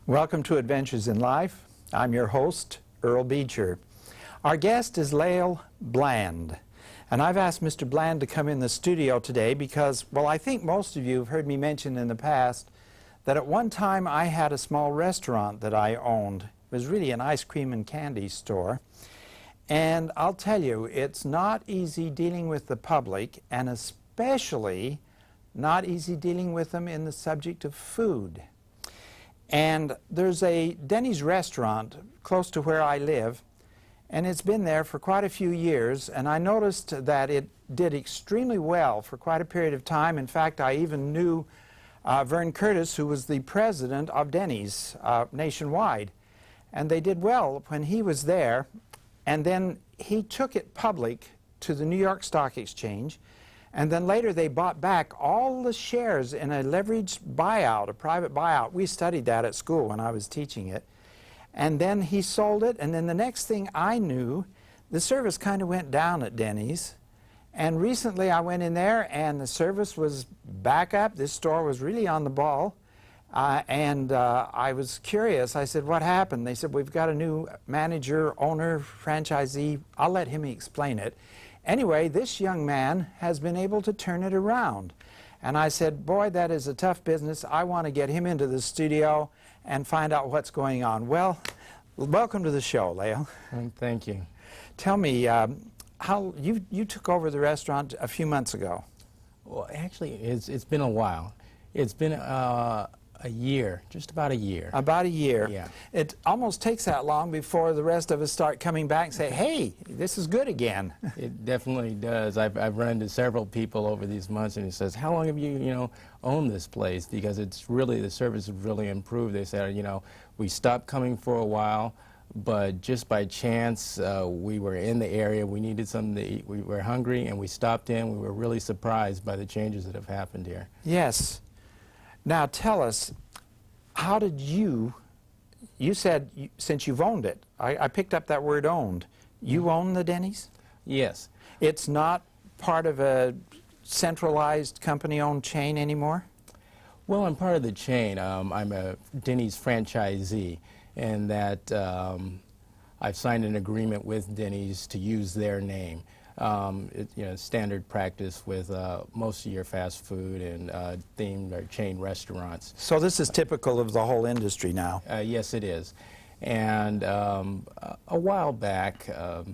Welcome to Adventures in Life. I'm your host, Earl Beecher. Our guest is Lael Bland, and I've asked Mr. Bland to come in the studio today because, well, I think most of you have heard me mention in the past that at one time I had a small restaurant that I owned. It was really an ice cream and candy store. And I'll tell you, it's not easy dealing with the public, and especially not easy dealing with them in the subject of food. And there's a Denny's restaurant close to where I live, and it's been there for quite a few years, and I noticed that it did extremely well for quite a period of time. In fact, I even knew Vern Curtis, who was the president of Denny's nationwide, and they did well when he was there. And then he took it public to the New York Stock Exchange, and then later they bought back all the shares in a leveraged buyout, a private buyout. We studied that at school when I was teaching it. And then he sold it, and then the next thing I knew, the service kind of went down at Denny's. And recently I went in there and the service was back up. This store was really on the ball. I was curious. I said, what happened? They said, we've got a new manager, owner, franchisee. I'll let him explain it. Anyway, this young man has been able to turn it around. And I said, boy, that is a tough business. I want to get him into the studio and find out what's going on. Well, welcome to the show, Lael. Thank you. Tell me, how you took over the restaurant a few months ago. Well, actually, it's been a while. It's been a year, just about a year. About a year. Yeah. It almost takes that long before the rest of us start coming back and say, hey, this is good again. It definitely does. I've run into several people over these months, and it says, how long have you, owned this place? Because it's really, the service has really improved. They said, we stopped coming for a while, but just by chance, we were in the area, we needed something to eat, we were hungry, and we stopped in. We were really surprised by the changes that have happened here. Yes. Now tell us, how did you said since you've owned it, I picked up that word owned, you own the Denny's? Yes. It's not part of a centralized company-owned chain anymore? Well, I'm part of the chain. I'm a Denny's franchisee, and that I've signed an agreement with Denny's to use their name. Standard practice with most of your fast food and themed or chain restaurants. So this is typical of the whole industry now? Yes, it is. And a while back, well,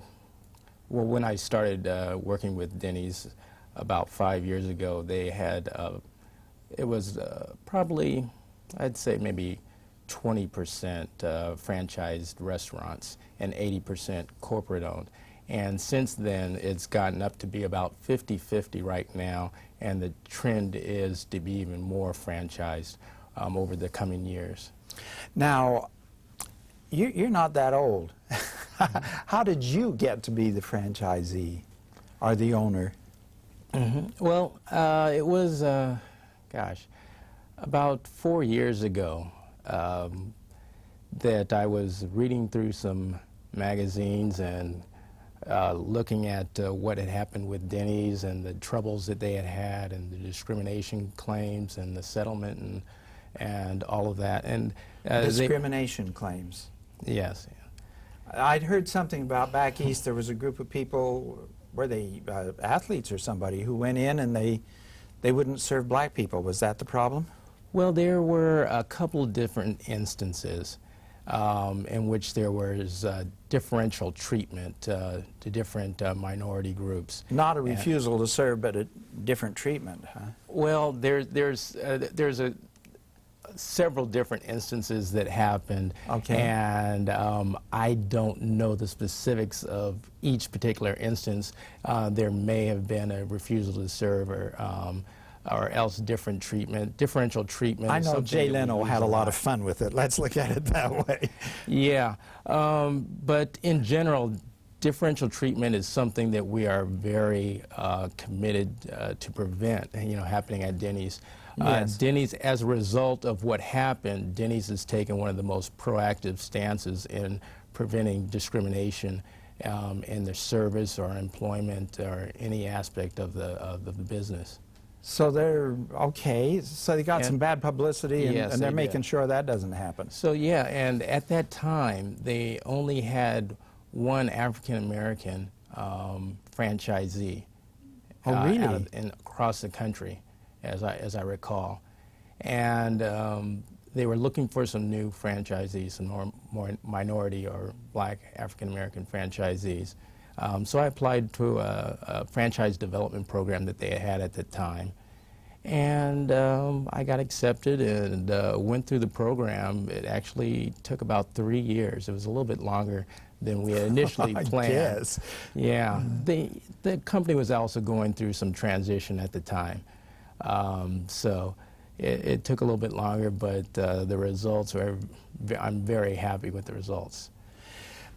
when I started working with Denny's about 5 years ago, they had, it was probably, I'd say maybe 20% franchised restaurants and 80% corporate owned. And since then, it's gotten up to be about 50-50 right now, and the trend is to be even more franchised over the coming years. Now, you're not that old. How did you get to be the franchisee or the owner? Mm-hmm. Well, it was, gosh, about 4 years ago that I was reading through some magazines and looking at what had happened with Denny's and the troubles that they had had and the discrimination claims and the settlement and all of that. And discrimination claims? Yes. I'd heard something about back east there was a group of people, were they athletes or somebody, who went in and they wouldn't serve black people. Was that the problem? Well, there were a couple different instances in which there was differential treatment to different minority groups. Not a refusal to serve, but a different treatment, huh? Well, there's several different instances that happened, okay. And I don't know the specifics of each particular instance. There may have been a refusal to serve or else differential treatment. I know Jay Leno had a lot of fun with it. Let's look at it that way. Yeah, but in general, differential treatment is something that we are very committed to prevent, happening at Denny's. Yes. Denny's, as a result of what happened, Denny's has taken one of the most proactive stances in preventing discrimination in their service or employment or any aspect of the business. So they're, okay, so they got And- some bad publicity, and, Yes, and they're they making did. sure that doesn't happen. So yeah, and at that time, they only had one African-American franchisee. Oh, really? Across the country, as I recall. And they were looking for some new franchisees, some more minority or black African-American franchisees. So I applied to a franchise development program that they had at the time. And I got accepted and went through the program. It actually took about 3 years. It was a little bit longer than we had initially planned. Yes. Yeah. The company was also going through some transition at the time. So it took a little bit longer, but the results were, I'm very happy with the results.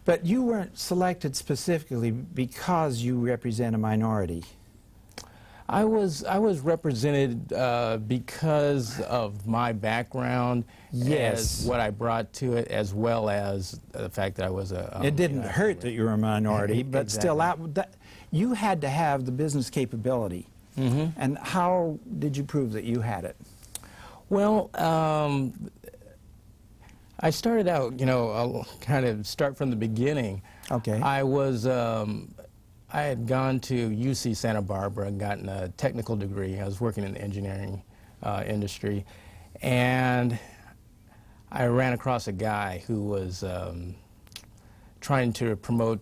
But you weren't selected specifically because you represent a minority. I was represented because of my background, Yes. as what I brought to it, as well as the fact that I was a. It didn't hurt that you were a minority, but still, you had to have the business capability. Mm-hmm. And how did you prove that you had it? Well, I started out, I'll kind of start from the beginning. Okay. I had gone to UC Santa Barbara and gotten a technical degree. I was working in the engineering industry, and I ran across a guy who was trying to promote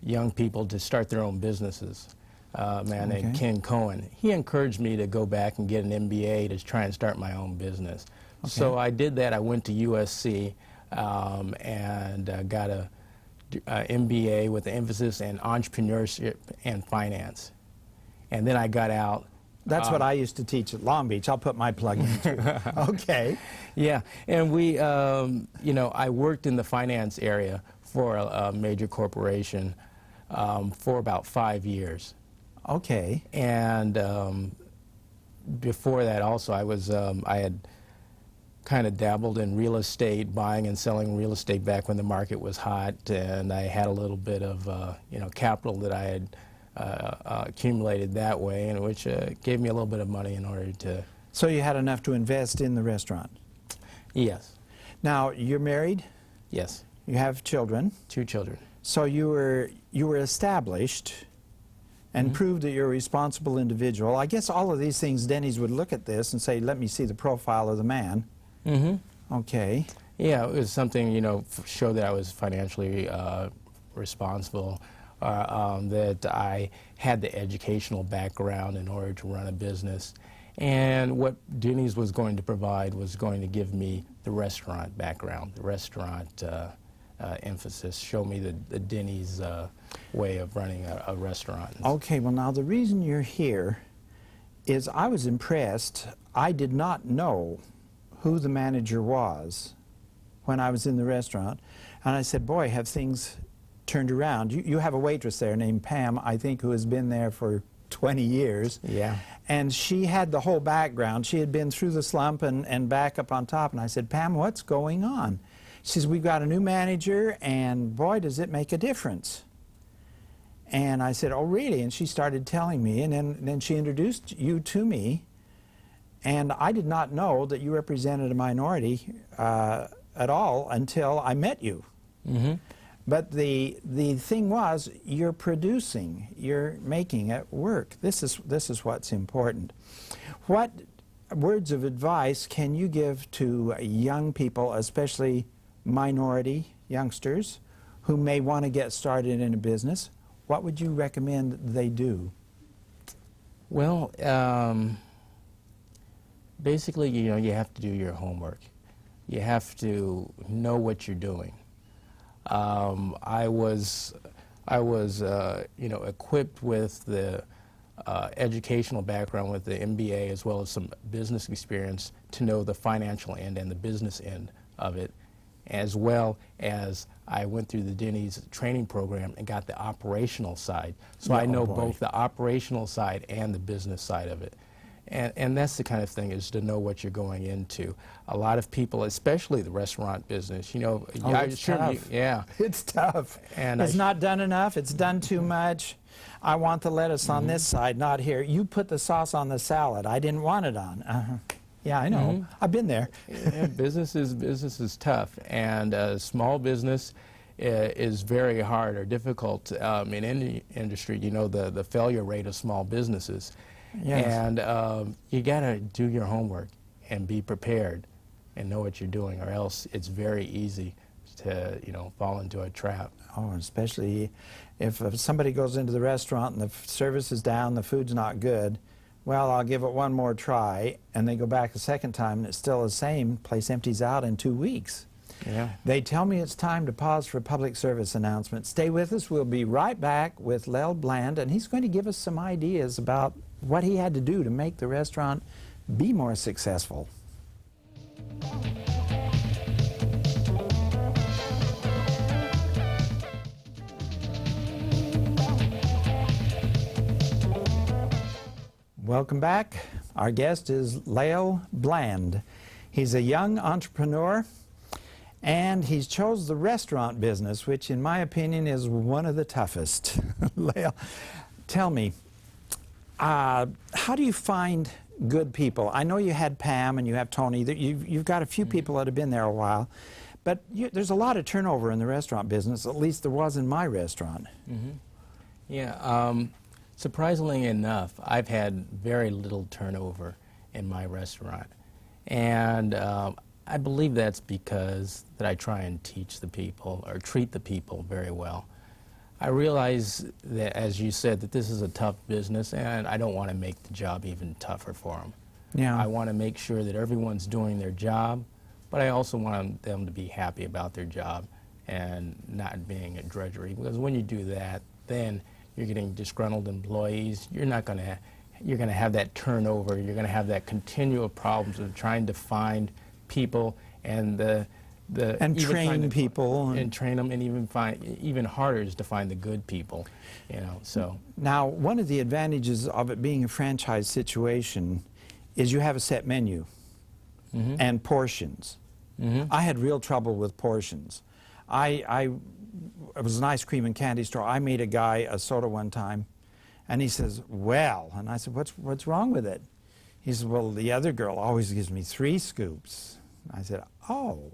young people to start their own businesses. A man named Ken Cohen. He encouraged me to go back and get an MBA to try and start my own business. Okay. So I did that. I went to USC and got a MBA with an emphasis in entrepreneurship and finance. And then I got out. That's what I used to teach at Long Beach. I'll put my plug in too. Okay. Yeah, and we, I worked in the finance area for a major corporation for about 5 years. Okay. And before that also, I had kind of dabbled in real estate, buying and selling real estate back when the market was hot, and I had a little bit of capital that I had accumulated that way, and which gave me a little bit of money in order to. So you had enough to invest in the restaurant? Yes. Now, you're married? Yes. You have children? 2 children. So you were established and proved that you're a responsible individual. I guess all of these things, Denny's would look at this and say, let me see the profile of the man. Mm-hmm. Okay. Yeah, it was something, show that I was financially responsible, that I had the educational background in order to run a business. And what Denny's was going to provide was going to give me the restaurant background, the restaurant emphasis, show me the Denny's way of running a restaurant. Okay, well now the reason you're here is I was impressed. I did not know who the manager was when I was in the restaurant, and I said, boy, have things turned around. You have a waitress there named Pam, I think, who has been there for 20 years. Yeah. And she had the whole background. She had been through the slump and back up on top. And I said, Pam, what's going on? She says, we've got a new manager, and boy, does it make a difference. And I said, oh, really? And she started telling me, and then she introduced you to me. And I did not know that you represented a minority at all until I met you. Mm-hmm. But the thing was, you're producing, you're making it work. This is what's important. What words of advice can you give to young people, especially minority youngsters, who may want to get started in a business? What would you recommend they do? Well, basically, you have to do your homework. You have to know what you're doing. I was equipped with the educational background with the MBA as well as some business experience to know the financial end and the business end of it, as well as I went through the Denny's training program and got the operational side. So I know both the operational side and the business side of it. And that's the kind of thing, is to know what you're going into. A lot of people, especially the restaurant business, it's tough. Yeah. It's tough. And it's not done enough. It's done too much. I want the lettuce on this side, not here. You put the sauce on the salad. I didn't want it on. Yeah, I know. I've been there. Yeah, business is tough, and small business is very hard or difficult. In any industry, you know the failure rate of small businesses. Yes. And you got to do your homework and be prepared and know what you're doing, or else it's very easy to fall into a trap. Oh, especially if somebody goes into the restaurant and the service is down, the food's not good. Well, I'll give it one more try, and they go back a second time and it's still the same. Place empties out in 2 weeks. Yeah. They tell me it's time to pause for public service announcements. Stay with us. We'll be right back with Lael Bland, and he's going to give us some ideas about what he had to do to make the restaurant be more successful. Welcome back. Our guest is Lael Bland. He's a young entrepreneur, and he's chose the restaurant business, which in my opinion is one of the toughest. Lael, tell me, how do you find good people? I know you had Pam and you have Tony. You've got a few people that have been there a while, but there's a lot of turnover in the restaurant business, at least there was in my restaurant. Yeah, surprisingly enough, I've had very little turnover in my restaurant. And I believe that's because that I try and teach the people or treat the people very well. I realize that, as you said, that this is a tough business, and I don't want to make the job even tougher for them. Yeah. I want to make sure that everyone's doing their job, but I also want them to be happy about their job and not being a drudgery. Because when you do that, then you're getting disgruntled employees. You're going to have that turnover. You're going to have that continual problems of trying to find people and train people and train them, and even harder is to find the good people. So now, one of the advantages of it being a franchise situation is you have a set menu and portions. I had real trouble with portions. It was an ice cream and candy store. I made a guy a soda one time, and he says, "Well," and I said, "What's wrong with it?" He said, "Well, the other girl always gives me 3 scoops." I said, "Oh."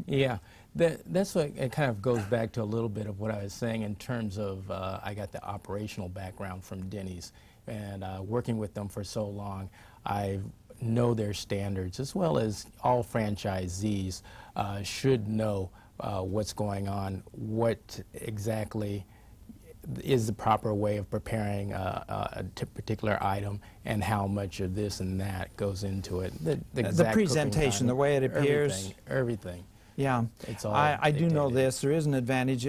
Yeah, that's what it kind of goes back to a little bit of what I was saying in terms of I got the operational background from Denny's, and working with them for so long, I know their standards, as well as all franchisees should know what's going on, what exactly is the proper way of preparing a particular item, and how much of this and that goes into it. The presentation, the way it appears. Everything. Yeah. It's all I do know dictated. this. There is an advantage.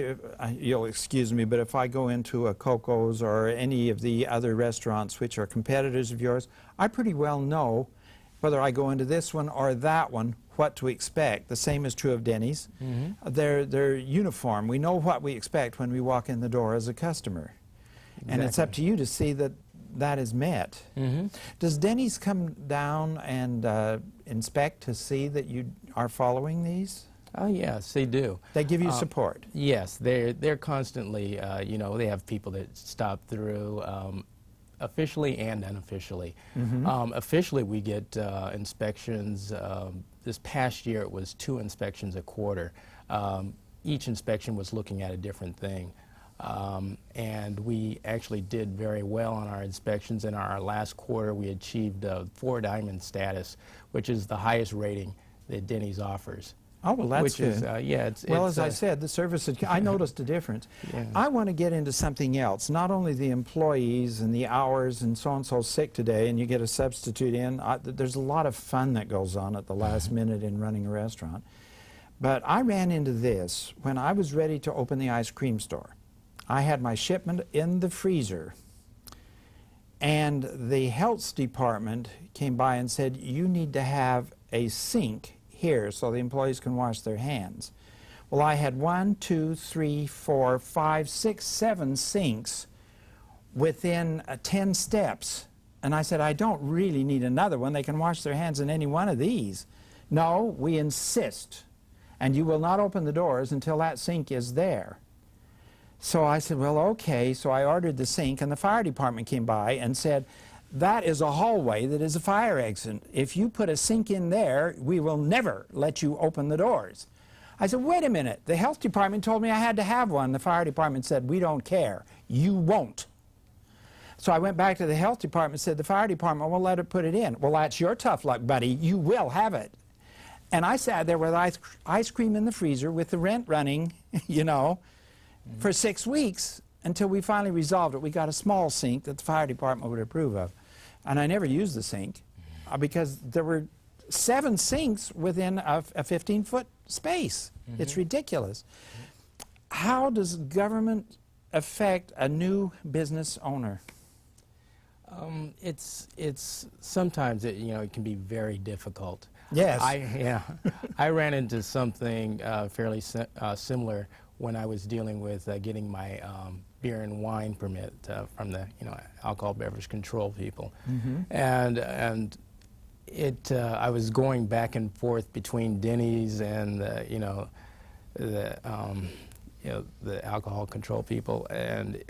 You'll excuse me, but if I go into a Coco's or any of the other restaurants which are competitors of yours, I pretty well know whether I go into this one or that one, what to expect. The same is true of Denny's. They're uniform. We know what we expect when we walk in the door as a customer. And it's up to you to see that that is met. Does Denny's come down and inspect to see that you are following these? Oh yes, they do. They give you support? Yes, they're constantly, they have people that stop through, officially and unofficially. Officially, we get inspections. This past year, it was 2 inspections a quarter. Each inspection was looking at a different thing. And we actually did very well on our inspections. In our last quarter, we achieved 4 diamond status, which is the highest rating that Denny's offers. Oh, well, that's good. Well, as I said, the service, I noticed a difference. I want to get into something else, not only the employees and the hours and so-and-so's sick today and you get a substitute in. There's a lot of fun that goes on at the last minute in running a restaurant. But I ran into this when I was ready to open the ice cream store. I had my shipment in the freezer, and the health department came by and said, "You need to have a sink here so the employees can wash their hands." Well, I had 1, 2, 3, 4, 5, 6, 7 sinks within 10 steps. And I said, "I don't really need another one. They can wash their hands in any one of these." "No, we insist. And you will not open the doors until that sink is there." So I said, well, okay. So I ordered the sink, and the fire department came by and said, that is a hallway that is a fire exit. If you put a sink in there, we will never let you open the doors. I said, wait a minute. The health department told me I had to have one. The fire department said, we don't care. You won't. So I went back to the health department and said, the fire department won't let it put it in. Well, that's your tough luck, buddy. You will have it. And I sat there with ice cream in the freezer with the rent running, you know, for 6 weeks until we finally resolved it. We got a small sink that the fire department would approve of. And I never used the sink because there were 7 sinks within a 15-foot space. It's ridiculous. How does government affect a new business owner? It's sometimes it can be very difficult. Yes. I ran into something fairly similar when I was dealing with getting my beer and wine permit from the alcohol beverage control people, and I was going back and forth between Denny's and the alcohol control people, and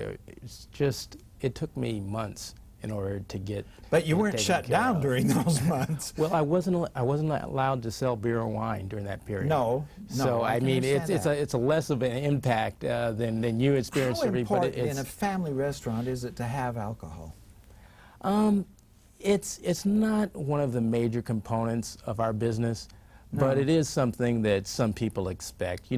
it took me months in order to get. But you weren't shut down during those months. Well, I wasn't allowed to sell beer or wine during that period. No. So I mean, it's a less of an impact than you experienced. How important in a family restaurant is it to have alcohol? It's not one of the major components of our business, but it is something that some people expect.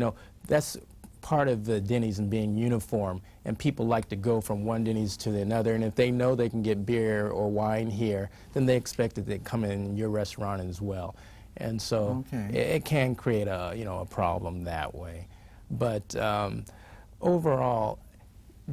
That's part of the Denny's and being uniform, and people like to go from one Denny's to another, and if they know they can get beer or wine here, then they expect that they come in your restaurant as well. And so it can create a problem that way. But overall,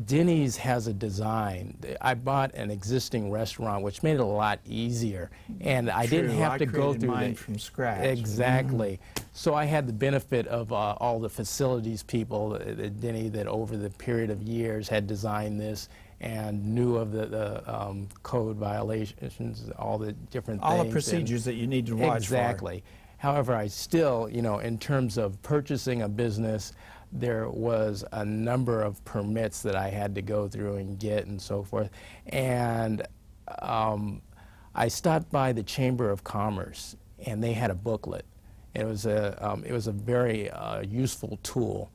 Denny's has a design. I bought an existing restaurant, which made it a lot easier, and I didn't have to go through mine from scratch. Exactly. So I had the benefit of all the facilities people at Denny that over the period of years had designed this and knew of the code violations, all the different things. All the procedures that you need to watch for. Exactly. However, I still, in terms of purchasing a business, there was a number of permits that I had to go through and get and so forth. And I stopped by the Chamber of Commerce, and they had a booklet. It was a very useful tool,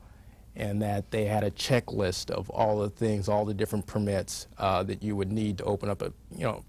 in that they had a checklist of all the things, all the different permits that you would need to open up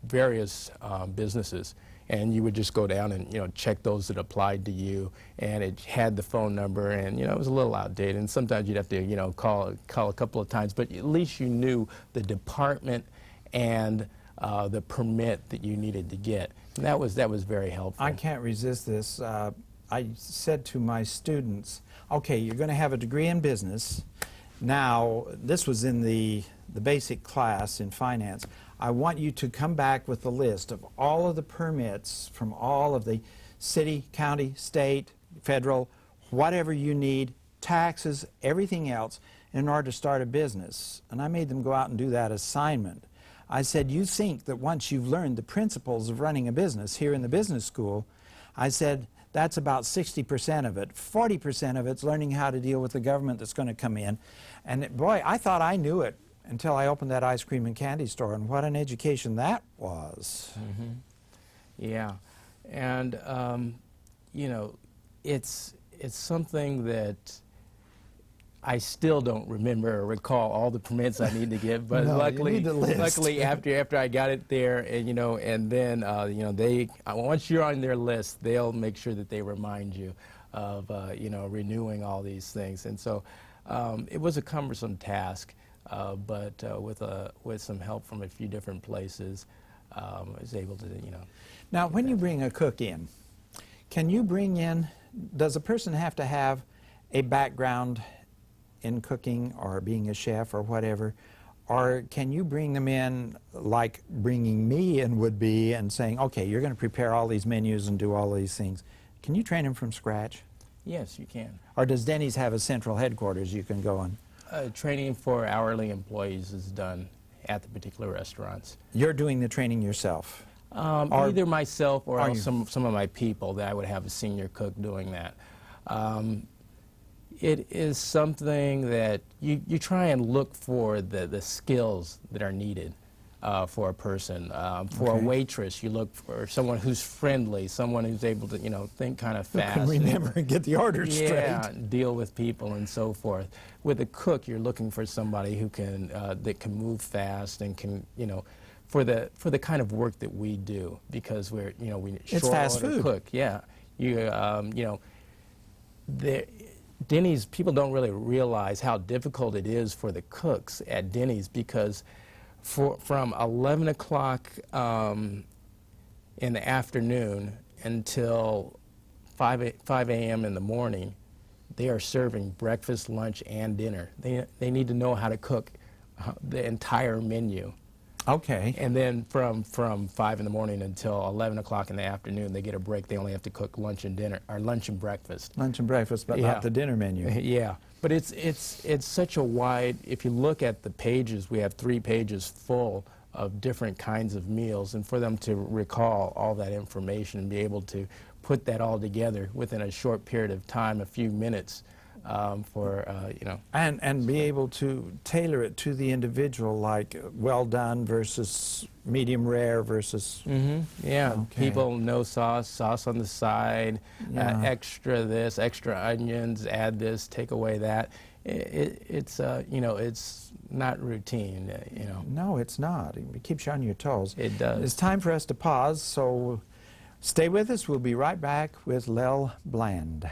various businesses. And you would just go down and check those that applied to you, and it had the phone number, and it was a little outdated, and sometimes you'd have to call a couple of times, but at least you knew the department and the permit that you needed to get, and that was very helpful. I can't resist this. I said to my students, okay, you're going to have a degree in business. Now, this was in the basic class in finance. I want you to come back with a list of all of the permits from all of the city, county, state, federal, whatever you need, taxes, everything else, in order to start a business. And I made them go out and do that assignment. I said, you think that once you've learned the principles of running a business here in the business school, I said, that's about 60% of it. 40% of it's learning how to deal with the government that's going to come in. And boy, I thought I knew it until I opened that ice cream and candy store, and what an education that was. Yeah, and it's something that I still don't remember or recall all the permits I need to get, but no, luckily after I got it there, and and then they once you're on their list, they'll make sure that they remind you of renewing all these things, and so it was a cumbersome task. But with some help from a few different places, I was able to, Now, when you bring a cook in, can you bring in, does a person have to have a background in cooking or being a chef or whatever? Or can you bring them in like bringing me in would be and saying, okay, you're going to prepare all these menus and do all these things. Can you train them from scratch? Yes, you can. Or does Denny's have a central headquarters you can go on? Training for hourly employees is done at the particular restaurants. You're doing the training yourself? Either myself or else some of my people, that I would have a senior cook doing that. it is something that you try and look for the skills that are needed for a person. For Okay. a waitress, you look for someone who's friendly, someone who's able to, think kind of Who fast. can remember and get the orders straight. Yeah, deal with people and so forth. With a cook, you're looking for somebody who can that can move fast and can, for the kind of work that we do, because we're, we It's short fast order food. cook. Yeah, Denny's, people don't really realize how difficult it is for the cooks at Denny's, because from 11 o'clock in the afternoon until 5 a.m. in the morning, they are serving breakfast, lunch, and dinner. They need to know how to cook the entire menu. Okay. And then from 5 in the morning until 11 o'clock in the afternoon, they get a break. They only have to cook lunch and dinner, or lunch and breakfast. Lunch and breakfast, but Yeah. not the dinner menu. Yeah, but it's such a wide, if you look at the pages, we have 3 pages full of different kinds of meals, and for them to recall all that information and be able to put that all together within a short period of time, a few minutes, And be able to tailor it to the individual, like well done versus medium rare versus... Yeah, Okay. people, no sauce, sauce on the side, Yeah. extra this, extra onions, add this, take away that. It's not routine, No, it's not. It keeps you on your toes. It does. It's time for us to pause, so stay with us. We'll be right back with Lael Bland.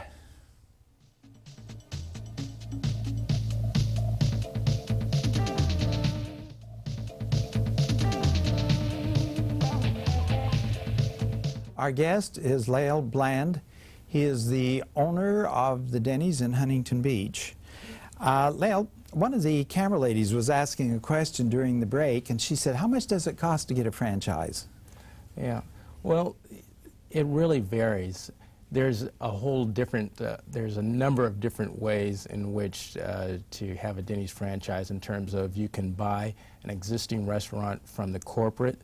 Our guest is Lael Bland. He is the owner of the Denny's in Huntington Beach. Lael, one of the camera ladies was asking a question during the break, and she said, how much does it cost to get a franchise? Yeah, well, it really varies. There's a whole different, there's a number of different ways in which to have a Denny's franchise, in terms of you can buy an existing restaurant from the corporate.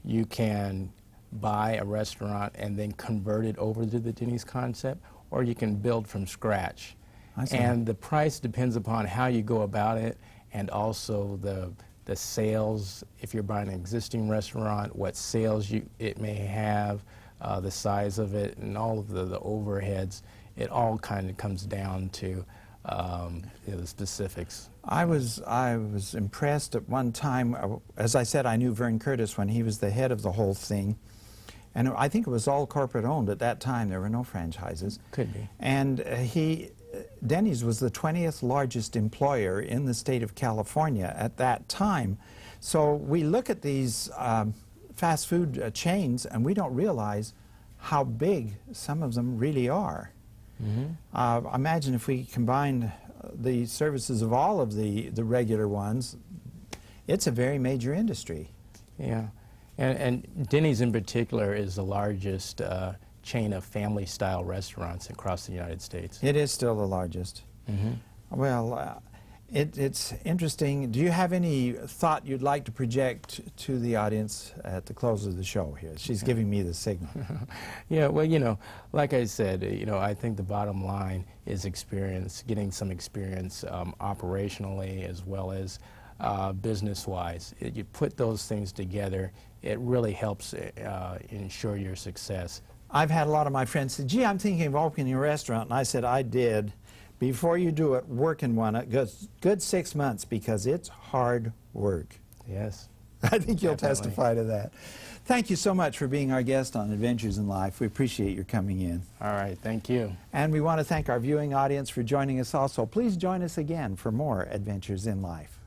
You can buy a restaurant and then convert it over to the Denny's concept, or you can build from scratch. I see. And the price depends upon how you go about it, and also the sales. If you're buying an existing restaurant, what sales it may have, the size of it, and all of the overheads. It all kind of comes down to the specifics. I was impressed at one time. As I said, I knew Vern Curtis when he was the head of the whole thing. And I think it was all corporate owned at that time. There were no franchises. Could be. And Denny's was the 20th largest employer in the state of California at that time. So we look at these fast food chains and we don't realize how big some of them really are. Imagine if we combined the services of all of the regular ones. It's a very major industry. Yeah, and Denny's in particular is the largest chain of family-style restaurants across the United States. It is still the largest. Well, it's interesting. Do you have any thought you'd like to project to the audience at the close of the show here? She's giving me the signal. Yeah, well, like I said, I think the bottom line is experience, getting some experience operationally as well as business-wise. You put those things together, it really helps ensure your success. I've had a lot of my friends say, gee, I'm thinking of opening a restaurant. And I said, I did. Before you do it, work in one. A good 6 months, because it's hard work. Yes. I think you'll Definitely. testify to that. Thank you so much for being our guest on Adventures in Life. We appreciate your coming in. All right, thank you. And we want to thank our viewing audience for joining us also. Please join us again for more Adventures in Life.